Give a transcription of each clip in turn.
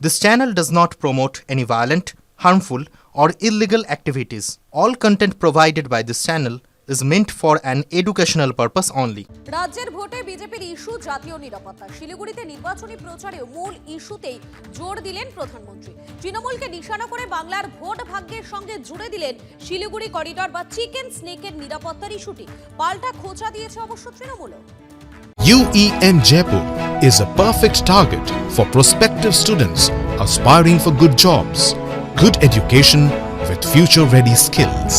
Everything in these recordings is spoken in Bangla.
This channel does not promote any violent, harmful, or illegal activities. All content provided by this channel is meant for an educational purpose only. রাজ্যের ভোটে বিজেপির ইস্যু জাতীয় নিরাপত্তা। শিলিগুড়িতে নির্বাচনী প্রচারেও মূল ইস্যুতেই জোর দিলেন প্রধানমন্ত্রী। তৃণমূলকে নিশানা করে বাংলার ভোট ভাগ্যের সঙ্গে জুড়ে দিলেন শিলিগুড়ি করিডর বা চিকেন স্নেকের নিরাপত্তার ইস্যুটি। পাল্টা খোঁচা দিয়েছে অবশ্য তৃণমূলও। UEM Jaipur is a perfect target for prospective students aspiring for good jobs, good education with future-ready skills.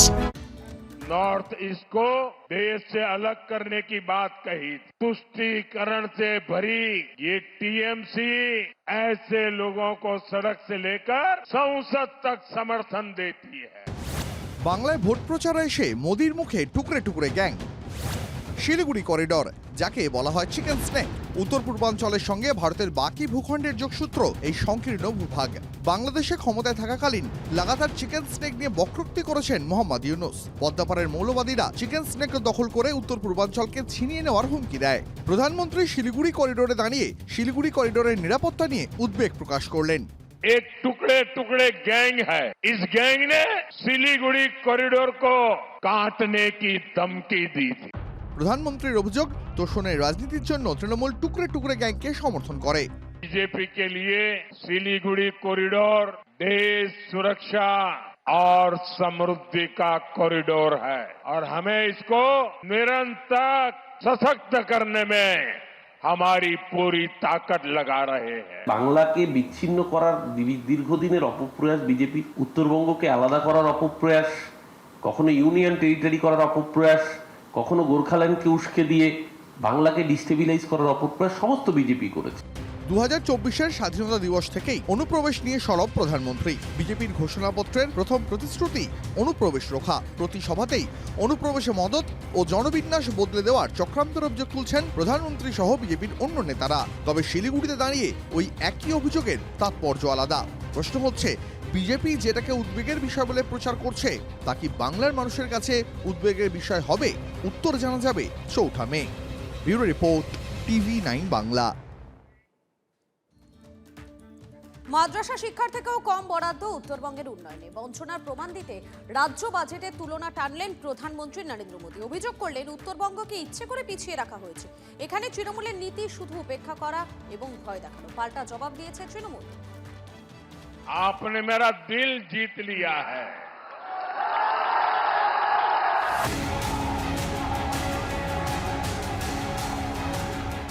North east को देश से अलग करने की बात कही, तुष्टीकरण से भरी ये टीएमसी ऐसे लोगों को सड़क से लेकर संसद तक समर्थन देती है। বাংলায় ভোট প্রচারে এসে মোদির মুখে টুকরে টুকরে গ্যাং। শিলিগুড়ি করিডর, যাকে বলা হয় চিকেন স্নেক, উত্তর পূর্বাঞ্চলের সঙ্গে ভারতের বাকি ভূখণ্ডের যোগসূত্র এই সংকীর্ণ ভূভাগ। বাংলাদেশে ক্ষমতায় থাকাকালীন লাগাতার চিকেন স্নেক নিয়ে বক্রোক্তি করেছেন মোহাম্মদ ইউনূস। পদ্মাপাড়ের মৌলবাদীরা চিকেন স্নেক দখল করে উত্তর পূর্বাঞ্চলকে ছিনিয়ে নেওয়ার হুমকি দেয়। প্রধানমন্ত্রী শিলিগুড়ি করিডোরে দাঁড়িয়ে শিলিগুড়ি করিডোরের নিরাপত্তা নিয়ে উদ্বেগ প্রকাশ করলেন। एक टुकड़े टुकड़े गैंग है, इस गैंग ने सिलीगुड़ी कॉरिडोर को काटने की धमकी दी थी। প্রধানমন্ত্রীর অভিযোগ, তোষণের রাজনীতির জন্য তৃণমূল টুকরে টুকরে গ্যাংকে সমর্থন করে। बीजेपी के लिए सिलीगुड़ी कॉरिडोर देश सुरक्षा और समृद्धि का कॉरिडोर है और हमें इसको निरंतर सशक्त करने में हमारी पूरी ताकत लगा रहे हैं। বাংলাকে বিচ্ছিন্ন করার দীর্ঘদিনের অপপ্রয়াস বিজেপি, উত্তরবঙ্গকে আলাদা করার অপপ্রয়াস, কখনো ইউনিয়ন টেরিটরি করার অপপ্রয়াস, কখনো গোর্খাল্যান্ডকে উস্কে দিয়ে বাংলাকে ডিস্টেবিলাইজ করার অপপ্রয়াস সমস্ত বিজেপি করেছে। 2024-এর স্বাধীনতা দিবস থেকেই অনুপ্রবেশ নিয়ে সরব প্রধানমন্ত্রী। বিজেপির ঘোষণাপত্রের প্রথম প্রতিশ্রুতি অনুপ্রবেশ রোখা। প্রতি সভাতেই অনুপ্রবেশে মদত ও জনবিন্যাস বদলে দেওয়ার চক্রান্তের অভিযোগ তুলছেন প্রধানমন্ত্রী সহ বিজেপির অন্য নেতারা। তবে শিলিগুড়িতে দাঁড়িয়ে ওই একই অভিযোগের তাৎপর্য আলাদা। প্রশ্ন হচ্ছে, বিজেপি যেটাকে উদ্বেগের বিষয় বলে প্রচার করছে তা কি বাংলার মানুষের কাছে উদ্বেগের বিষয় হবে? উত্তর জানা যাবে 4 May. Bureau report, TV9 Bangla. মাদ্রাসা শিক্ষার থেকেও কম বরাদ্দ উত্তরবঙ্গের উন্নয়নে। বঞ্চনার প্রমাণ দিতে রাজ্য বাজেটের তুলনা টানলেন প্রধানমন্ত্রী নরেন্দ্র মোদী। অভিযোগ করলেন উত্তরবঙ্গকে ইচ্ছে করে পিছিয়ে রাখা হয়েছে। এখানে তৃণমূলের নীতি শুধু উপেক্ষা করা এবং ভয় দেখানো। পাল্টা জবাব দিয়েছে তৃণমূল। आपने मेरा दिल जीत लिया है।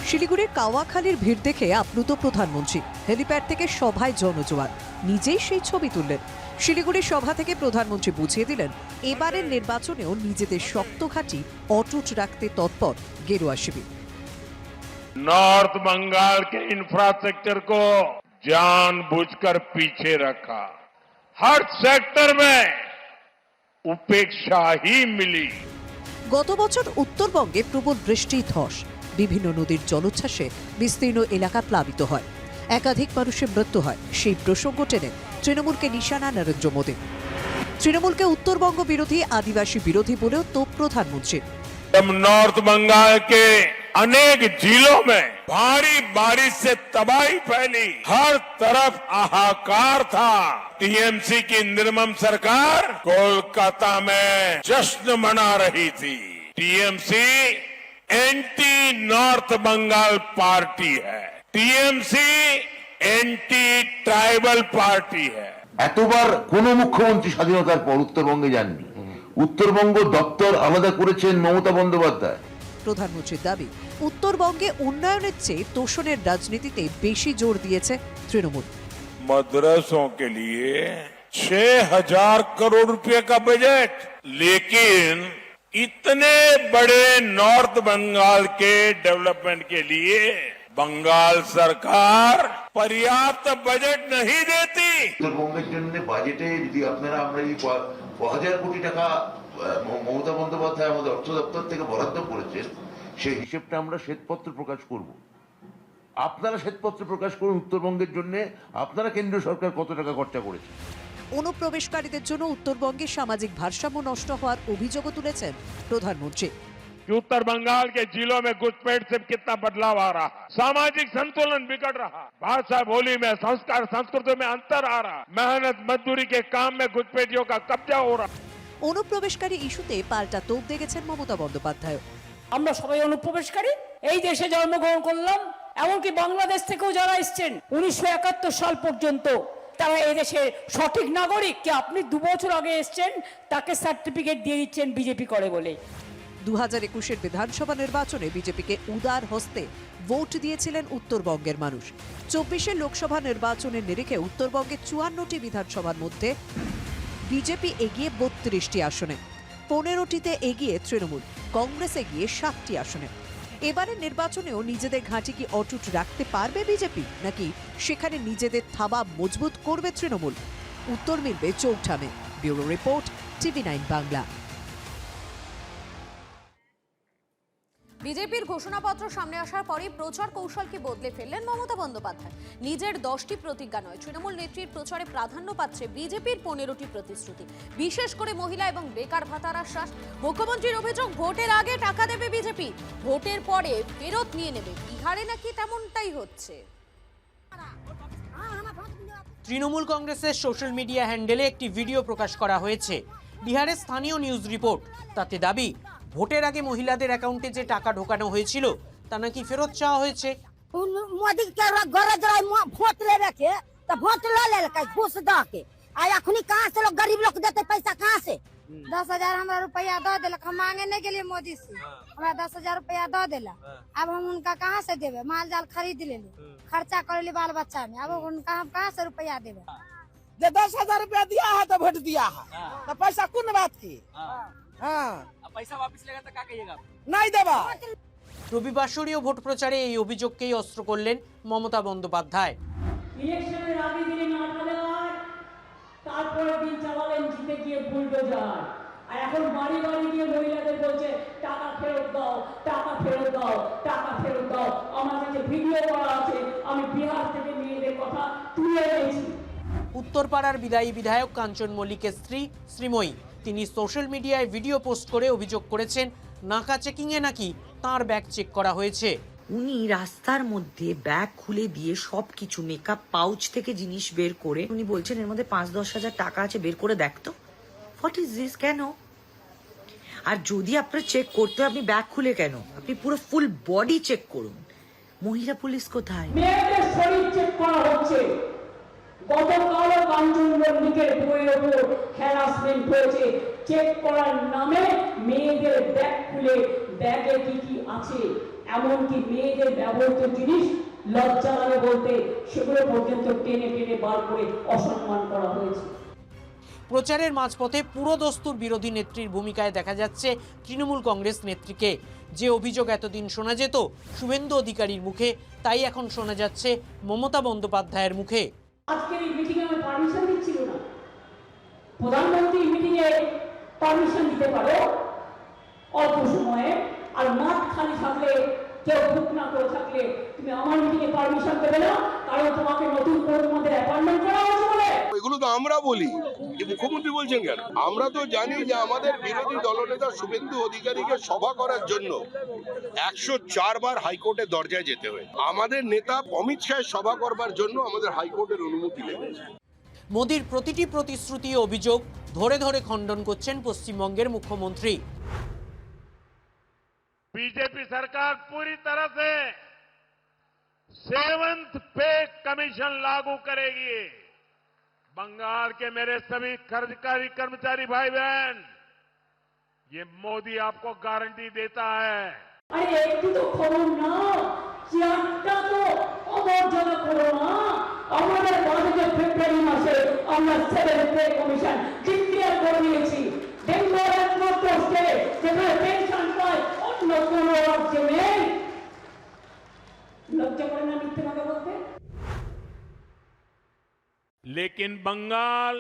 শিলিগুড়ির কাওয়াখালীর ভিড় দেখে আপ্লুত প্রধানমন্ত্রী। হেলিপ্যাড থেকে সভায় জনজোয়ার, নিজেই সেই ছবি তুললেন। শিলিগুড়ির সভা থেকে প্রধানমন্ত্রী বুঝিয়ে দিলেন এবারের নির্বাচনেও নিজেদের শক্ত ঘাঁটি অটুট রাখতে তৎপর গেরুয়া শিবির। नॉर्थ बंगाल के इंफ्रास्ट्रक्चर को जानबूझकर पीछे रखा, हर सेक्टर में उपेक्षा ही मिली। গত বছর উত্তরবঙ্গে প্রবল বৃষ্টি ধস, বিভিন্ন নদীর জলোচ্ছ্বাসে বিস্তীর্ণ এলাকা প্লাবিত হয়, একাধিক মানুষের মৃত্যু হয়। সেই প্রসঙ্গ টেনে তৃণমূলকে নিশানা নরেন্দ্র মোদী। তৃণমূলকে উত্তরবঙ্গ বিরোধী, আদিবাসী বিরোধী বলেও তো প্রধানমন্ত্রী। नॉर्थ बंगाल के अनेक जिलों में भारी बारिश से तबाही फैली, हर तरफ हाहाकार था। टीएमसी की निर्मम सरकार कोलकाता में जश्न मना रही थी। TMC anti north Bengal party है, टीएमसी एंटी ट्राइबल पार्टी है। এতবার কোন মুখ্যমন্ত্রী স্বাধীনতার পর উত্তরবঙ্গে যাননি। উত্তরবঙ্গ দপ্তর আলাদা করেছেন মমতা বন্দ্যোপাধ্যায়। প্রধানমন্ত্রীর দাবি, উত্তরবঙ্গে উন্নয়নের চেয়ে তোষণের রাজনীতিতে বেশি জোর দিয়েছে তৃণমূল। मदरसों के लिए 6,000 करोड़ रुपए का बजट, लेकिन इतने बड़े नॉर्थ बंगाल के डेवलपमेंट के लिए बंगाल सरकार पर्याप्त बजट नहीं देती। উত্তরবঙ্গের জন্য বাজেটে যদি আপনারা আমরা এই 1000 কোটি টাকা মমতা বন্দ্যোপাধ্যায় আমাদের অর্থ দপ্তর থেকে বরাদ্দ করেছেন, সেই হিসেবটা আমরা শ্বেতপত্র প্রকাশ করব। আপনারা শ্বেতপত্র প্রকাশ করুন উত্তরবঙ্গের জন্য আপনারা কেন্দ্রীয় সরকার কত টাকা খরচা করেছে। অনুপ্রবেশকারীদের জন্য উত্তরবঙ্গে সামাজিক ভারসাম্য নষ্ট হওয়ার অভিযোগও তুলেছেন প্রধানমন্ত্রী। कि उत्तर बंगाल के जिलों में घुसपैठ से कितना बदलाव आ रहा है, सामाजिक संतुलन बिगड़ रहा, भाषा बोली में, संस्कार संस्कृति में अंतर आ रहा, मेहनत मजदूरी के काम में घुसपैठियों का कब्जा हो रहा। অনুপ্রবেশকারী ইস্যুতে পাল্টা তোপ দেখেছেন মমতা বন্দ্যোপাধ্যায়। আমরা সবাই অনুপ্রবেশকারী, এই দেশে জন্মগ্রহণ করলাম, এমনকি বাংলাদেশ থেকেও যারা এসেছেন 1971 সাল পর্যন্ত তারা এই দেশের সঠিক নাগরিক। কি আপনি 2 বছর আগে এসেছেন তাকে সার্টিফিকেট দিয়ে দিচ্ছেন বিজেপি করে বলে? 2021-এর বিধানসভা নির্বাচনে বিজেপিকে উদার হস্তে ভোট দিয়েছিলেন উত্তরবঙ্গের মানুষ। 24-এর লোকসভা নির্বাচনের নিরিখে উত্তরবঙ্গের 54টি বিধানসভার মধ্যে বিজেপি এগিয়ে 32টি আসনে, 15টিতে এগিয়ে তৃণমূল, কংগ্রেস এগিয়ে 7টি আসনে। এবারের নির্বাচনেও নিজেদের ঘাঁটি কি অটুট রাখতে পারবে বিজেপি, নাকি সেখানে নিজেদের থাবা মজবুত করবে তৃণমূল? উত্তর মিলবে চৌঠামে। Bureau report, TV9 Bangla. বিজেপির ঘোষণাপত্র সামনে আসার পরই প্রচার কৌশলকে বদলে ফেললেন মমতা বন্দ্যোপাধ্যায়। নিজের 10টি প্রতিজ্ঞা নয়, তৃণমূল নেত্রীর প্রচারে প্রাধান্য পাচ্ছে বিজেপির 15টি প্রতিশ্রুতি, বিশেষ করে মহিলা এবং বেকার ভাতার আশ্বাস। মুখ্যমন্ত্রীর অভিযোগ, ভোটের আগে টাকা দেবে বিজেপি, ভোটের পরে ফেরত নিয়ে নেবে। বিহারে নাকি তেমনটাই হচ্ছে। তৃণমূল কংগ্রেসের সোশ্যাল মিডিয়া হ্যান্ডেলে একটি ভিডিও প্রকাশ করা হয়েছে। বিহারের স্থানীয় নিউজ রিপোর্ট, তাতে দাবি ভোটের আগে মহিলাদের অ্যাকাউন্টে যে টাকা ঢোকানো হয়েছিল তা নাকি ফেরত চাওয়া হয়েছে। मोदी के घरे जरा वोट लेवे के तो वोट ले ले घूस द के आ अखनी कहां से लोग गरीब लोग देते पैसा कहां से? 10,000 हमरा रुपया दे देलक, हम मांगे नहीं गेलिए मोदी से, हमरा 10,000 रुपया दे देला। अब हम उनका कहां से देवे? माल जाल खरीद लेली, खर्चा करली बाल बच्चा में, अब उनका हम कहां से रुपया देवे? যে 10,000 रुपया दिया है तो वोट दिया है, तो पैसा कौन बात की? हाँ, पैसा वापस लेगा तो क्या कहिएगा? नहीं देवा। রবিবাসরীয় ভোট প্রচারে এই অভিযোগকেই অস্ত্র করলেন মমতা বন্দ্যোপাধ্যায়। ইলেকশনের আগে দিনে 8,000, তারপরে দিন চালালেন জিতে গিয়ে বুলডোজার, আর এখন বাড়ি বাড়ি গিয়ে মহিলাদের বলছে টাকা ফেরত দাও, টাকা ফেরত দাও, টাকা ফেরত দাও। আমার কাছে ভিডিও করা আছে, আমি বিহার থেকে মেয়েদের কথা তুলে এনেছি। উত্তরপাড়ার বিদায়ী বিধায়ক কাঞ্চন মল্লিকের স্ত্রী শ্রীময়ী, তিনি সোশ্যাল মিডিয়ায় ভিডিও পোস্ট করে অভিযোগ করেছেন নাকা চেকিংয়ে নাকি তাঁর ব্যাগ চেক করা হয়েছে। উনি রাস্তার মধ্যে ব্যাগ খুলে দিয়ে সবকিছু মেকআপ পাউচ থেকে জিনিস বের করে উনি বলছেন এর মধ্যে 5-10 হাজার টাকা আছে, বের করে দেখতো। What is this? কেন? আর যদি আপনার চেক করতে হয় আপনি ব্যাগ খুলে কেন? আপনি পুরো ফুল বডি চেক করুন। মহিলা পুলিশ কোথায়? মেয়েদের শরীর চেক করা হচ্ছে। গতকালও কাঞ্চন মল্লিকের বইয়ের উপর হ্যারাসমেন্ট হয়েছে। চেক করার নামে মেয়েদের ব্যাগ খুলে ব্যাগে কি কি আছে, এমনকি মেয়েদের ব্যবহৃত জিনিস লজ্জা লাগে বলতে সেগুলো পর্যন্ত টেনে টেনে বার করে অসম্মান করা হয়েছে। প্রচারের মাঝপথে পুরোদস্তুর বিরোধী নেত্রীর ভূমিকায় দেখা যাচ্ছে তৃণমূল কংগ্রেস নেত্রীকে। যে অভিযোগ এতদিন শোনা যেত শুভেন্দু অধিকারীর মুখে, তাই এখন শোনা যাচ্ছে মমতা বন্দ্যোপাধ্যায়ের মুখে। আজকের এই মিটিং এ আমার পারমিশন দিচ্ছিল না, প্রধানমন্ত্রী মিটিং এ পারমিশন দিতে পারো অল্প সময়ে, আর মাঠ খালি থাকলে কেউ বুক না করে থাকলে তুমি আমার মিটিং এ পারমিশন দেবে না, কারণ তোমাকে নতুন করে তোমাদের অ্যাপয়েন্টমেন্ট করা হয়েছে বলে। এগুলো তো আমরা বলি, মুখ্যমন্ত্রী বলছেন কেন? আমরা তো জানি যে আমাদের বিরোধী দলনেতা শুভেন্দু অধিকারীকে সভা করার জন্য 104 বার হাইকোর্টের দরজায় যেতে হয়। আমাদের নেতা অমিত শাহের সভা করবার জন্য আমাদের হাইকোর্টের অনুমতি লেগেছে। মোদির প্রতিটি প্রতিশ্রুতি ও অভিযোগ ধরে ধরে খণ্ডন করছেন পশ্চিমবঙ্গের মুখ্যমন্ত্রী। बीजेपी सरकार पूरी तरह से 7th पे कमीशन लागू करेगी। बंगाल के मेरे सभी सरकारी कर्मचारी भाई बहन, ये मोदी आपको गारंटी देता है। अरे একটু তো খবর নাও, চেয়ারটা তো অমর্যাদা করো না। আমাদের বাজেটে ফেব্রুয়ারি মাসে আমরা 7th পে কমিশন ডিক্লেয়ার করে দিয়েছি। বেঙ্গল একমাত্র স্টেট যেখানে পেনশন পায় অন্য কোন রাজ্যে নেই। লজ্জা করে না মিথ্যে কথা বলতে? लेकिन बंगाल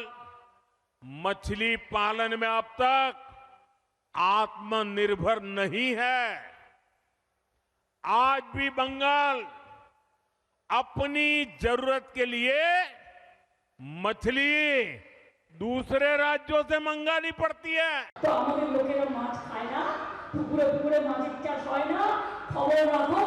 मछली पालन में अब तक आत्मनिर्भर नहीं है। आज भी बंगाल अपनी जरूरत के लिए मछली दूसरे राज्यों से मंगानी पड़ती है। तो আমাদের লোকেরা মাছ খায় না, পুকুরে পুকুরে মাছের চাষ হয় না, খবর রাখো।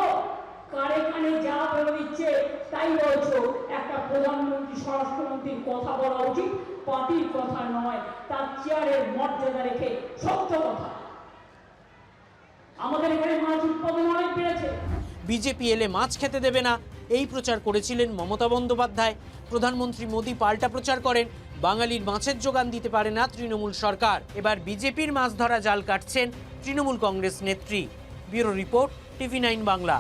কারে কানে যা বলে দিচ্ছে তাই বলছো। একটা প্রধানমন্ত্রী স্বরাষ্ট্রমন্ত্রীর কথা বলা উচিত, পার্টির কথা নয়, তার চেয়ারের মর্যাদা রেখে সত্য কথা। আমাদের এখানে মাছ উৎপাদন অনেক বেড়েছে। বিজেপি এলে মাছ খেতে দেবে না, এই প্রচার করেছিলেন মমতা বন্দ্যোপাধ্যায়। প্রধানমন্ত্রী মোদী পাল্টা প্রচার করেন, বাঙালির মাছের যোগান দিতে পারে না তৃণমূল সরকার। এবার বিজেপির মাছ ধরা জাল কাটছেন তৃণমূল কংগ্রেস নেত্রী। Bureau report, TV9 Bangla.